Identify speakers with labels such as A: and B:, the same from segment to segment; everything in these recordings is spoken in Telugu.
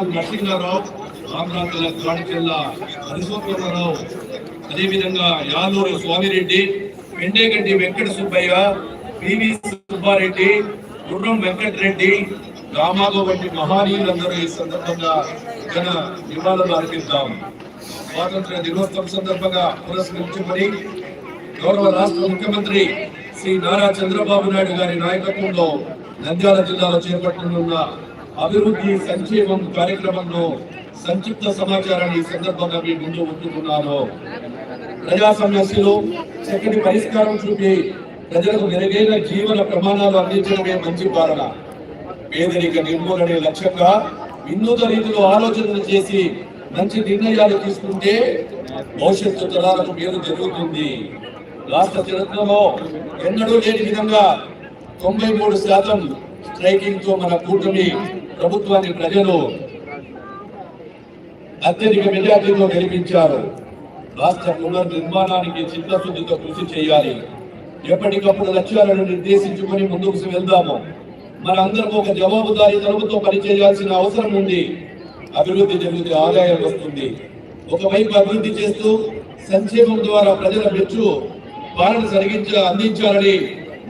A: నరసింహారావు, ఆంధ్ర తెలంగాణ జిల్లా హరిశోత్తరావు, అదేవిధంగా యాలూరు స్వామిరెడ్డి, పెండేగడ్డి వెంకట సుబ్బయ్య, పివి సుబ్బారెడ్డి, గుర్రం వెంకటరెడ్డి, రామాగో వంటి మహానీయులందరూ ఈ సందర్భంగా జన నివాళులు అర్పిద్దాం. స్వాతంత్ర దినోత్సవం సందర్భంగా పురస్కరించుకొని గౌరవ రాష్ట్ర ముఖ్యమంత్రి శ్రీ నారా చంద్రబాబు నాయుడు గారి నాయకత్వంలో నంద్యాల జిల్లాలో చేపట్టనున్న అభివృద్ధి సంక్షేమం కార్యక్రమంలో సంక్షిప్త సమాచారాన్ని ఈ సందర్భంగా మీ ముందు ఉంచుతున్నాను. ప్రజా సమస్యలు చక్కటి పరిష్కారం చూపి ప్రజలకు మెరుగైన జీవన ప్రమాణాలు అందించడమే మంచి పాలన. పేదరిక నిర్మూలనే లక్ష్యంగా వినూత్న రీతిలో ఆలోచనలు చేసి మంచి నిర్ణయాలు తీసుకుంటే భవిష్యత్తు తరాలకు మేలు జరుగుతుంది. రాష్ట్ర చరిత్రలో ఎన్నడూ లేని విధంగా 93% స్ట్రైకింగ్ తో మన కూటమి ప్రభుత్వాన్ని ప్రజలు అత్యధిక మెజార్టీతో గెలిపించారు. రాష్ట్ర పునర్నిర్మాణానికి చిత్తశుద్ధితో కృషి చేయాలి. ఎప్పటికప్పుడు లక్ష్యాలను నిర్దేశించుకొని ముందుకు వెళ్దాము. మనందరం ఒక జవాబుదారీతనంతో పనిచేయాల్సిన అవసరం ఉంది. అభివృద్ధి జరిగితే ఆదాయం వస్తుంది. ఒకవైపు అభివృద్ధి చేస్తూ సంక్షేమం ద్వారా ప్రజల మెచ్చు పాలన అందించాలని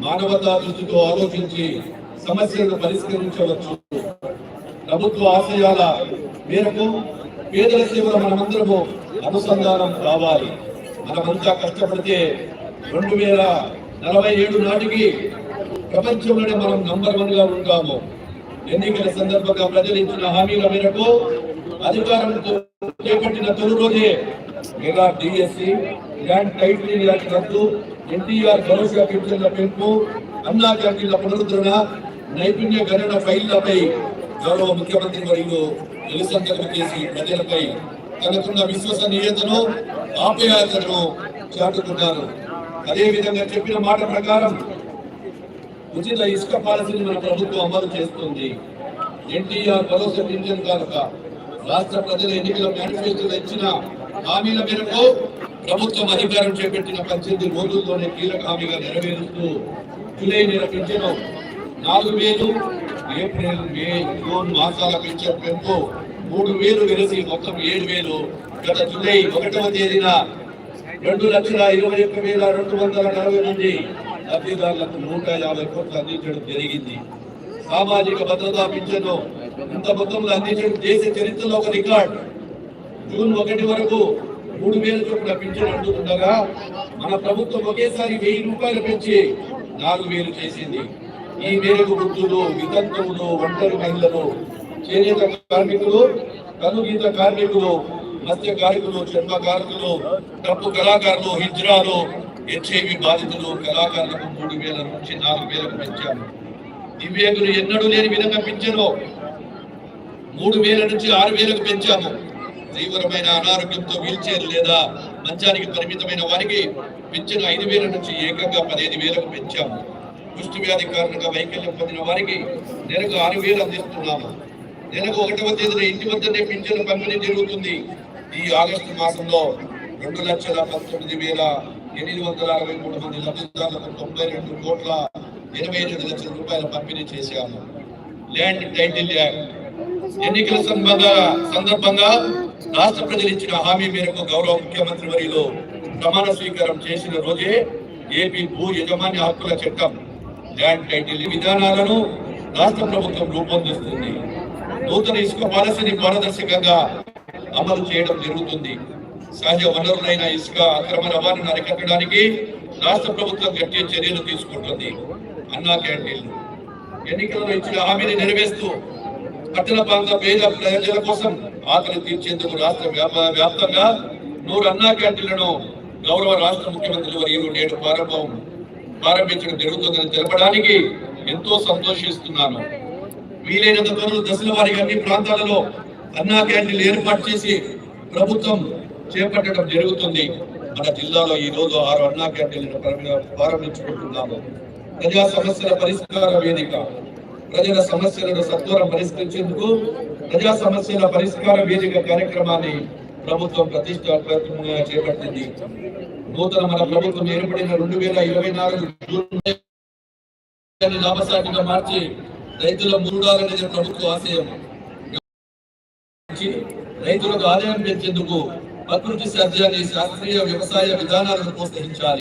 A: మానవతా దృష్టితో ఆలోచించి సమస్యలను పరిష్కరించవచ్చు. ప్రభుత్వ ఆశయాల మేరకు పేదల సేవలు మనమందరము అనుసంధానం కావాలి. మనమంతా కష్టపడితే 2047 నాటికి ప్రపంచంలోనే మనం నంబర్ 1 గా ఉంటాము. ఎన్నికల సందర్భంగా ప్రజలు ఇచ్చిన హామీల మేరకు అధికారంతో చేపట్టిన తొలి రోజే mega DSC, land titling act రద్దు, ఎన్టీఆర్ భరోసా పింఛన్ల పెంపు, అన్నా క్యాంటీన్ల పునరుద్ధరణ, నైపుణ్య గణన ఫైళ్లపై గౌరవ ముఖ్యమంత్రి మరియు ఎలుసంతకం చేసి ప్రజలపై తనకున్న విశ్వసనీయతను ఆప్యాయతను చాటుకున్నారు. అదేవిధంగా చెప్పిన మాట ప్రకారం ఉచిత ఇసుక పాలసీని మన ప్రభుత్వం అమలు చేస్తుంది. ఎన్టీఆర్ భరోసా పింఛన్ కానుక రాష్ట్ర ప్రజల ఎన్నికల మేనిఫెస్టోలో ఇచ్చిన హామీల మేరకు ప్రభుత్వం అధికారం చేపట్టిన 18 రోజుల్లోనే కీలక హామీగా నెరవేరుస్తూ జూలై నెల పింఛను 4,000, ఏప్రిల్, మే, జూన్ మాసాల పింఛన్ పెంపు 3,000 వెలిసి మొత్తం 7,000. గత జూలై 1వ తేదీన 2,21,240 మంది లబ్ధిదారులకు 150 కోట్లు అందించడం జరిగింది. సామాజిక భద్రతా పింఛను ఇంత మొత్తంలో అందించడం దేశ చరిత్రలో ఒక రికార్డ్. జూన్ 1 వరకు 3,000 చొప్పున పింఛను అందుతుండగా మన ప్రభుత్వం ఒకేసారి 1,000 రూపాయలు పెంచి 4,000 చేసింది. ఈ మేరకు వృద్ధులు, వితంతువులు, ఒంటరి మహిళలు, చేనేత కార్మికులు, కనుగీత కార్మికులు, మత్స్య కార్మికులు, చర్మ కార్మికులు, డప్పు కళాకారులు, హిజ్రాలు, హెచ్ఐవి బాధితులు కళాకారులకు 3,000 నుంచి 4,000 పెంచాము. దివ్యాంగులు ఎన్నడూ లేని విధంగా పింఛను 3,000 నుంచి 6,000 పెంచాము. తీవ్రమైన అనారోగ్యంతో వీల్చైర్ లేదా మంచానికి పరిమితమైన వారికి పింఛను 5,000 నుంచి ఏకంగా 15,000 పెంచాము. కుష్టి వ్యాధి కారణంగా వైకల్యం పొందిన వారికి నెలకు 6,000 అందిస్తున్నాము. నెలకు 1వ తేదీన ఇంటి వద్దనే పింఛను పంపిణీ జరుగుతుంది. ఈ ఆగస్టు మాసంలో 2,19,863 మంది లబ్ధిదారులకు 92,82 లక్షల రూపాయల పంపిణీ చేశాము. ల్యాండ్ టైటిల్ యాక్ట్ ఎన్నికల సందర్భంగా రాష్ట్ర ప్రజలు ఇచ్చిన హామీ మేరకు గౌరవ ముఖ్యమంత్రి వర్యులు ప్రమాణ స్వీకారం చేసిన రోజే ఏపీ భూ యజమాన్య హక్కుల చట్టం, ల్యాండ్ టైటిల్ విధానాలను రాష్ట్ర ప్రభుత్వం రూపొందిస్తుంది. నూతన ఇసుక పాలసీని పారదర్శకంగా అమలు చేయడం జరుగుతుంది. సహజ వనరులైన ఇసుక అక్రమ రవాణాను అరికట్టడానికి రాష్ట్ర ప్రభుత్వం గట్టి చర్యలు తీసుకుంటుంది. అన్నా క్యాంటీన్లు ఎన్నికల్లో ఇచ్చిన హామీని నెరవేరుస్తూ పట్టణ ప్రాంత పేద ప్రజల కోసం ఆకలి తీర్చేందుకు రాష్ట్ర వ్యాప్తంగా 100 అన్నా క్యాంటీన్లను గౌరవ రాష్ట్ర ముఖ్యమంత్రి వర్యులు నేడు ప్రారంభించడం జరుగుతుందని తెలపడానికి ఎంతో సంతోషిస్తున్నాను. వీలైనంత త్వరలో దశల వారీగా అన్ని ప్రాంతాలలో అన్నా క్యాంటీన్లు ఏర్పాటు చేసి ప్రభుత్వం చేపట్టడం జరుగుతుంది. మన జిల్లాలో ఈ రోజు 6 అన్నా క్యాంటీన్లను ప్రారంభించుకుంటున్నాము. ప్రజా సమస్యల పరిష్కార వేదిక ప్రజల సమస్యలను సత్వరం పరిష్కరించేందుకు ప్రజా సమస్యల పరిష్కార వేదిక కార్యక్రమాన్ని ప్రభుత్వం ప్రతిష్టాత్మకంగా చేపట్టింది. నూతన మన ప్రభుత్వం ఏర్పడిన 2024 జూన్ లాభసాటిగా మార్చి రైతుల ముందాలనేది ప్రభుత్వ ఆశయం. తగ్గించి రైతులకు ఆదాయం పెంచేందుకు ప్రకృతి సేద్యాన్ని శాస్త్రీయ వ్యవసాయ విధానాలను ప్రోత్సహించాలి.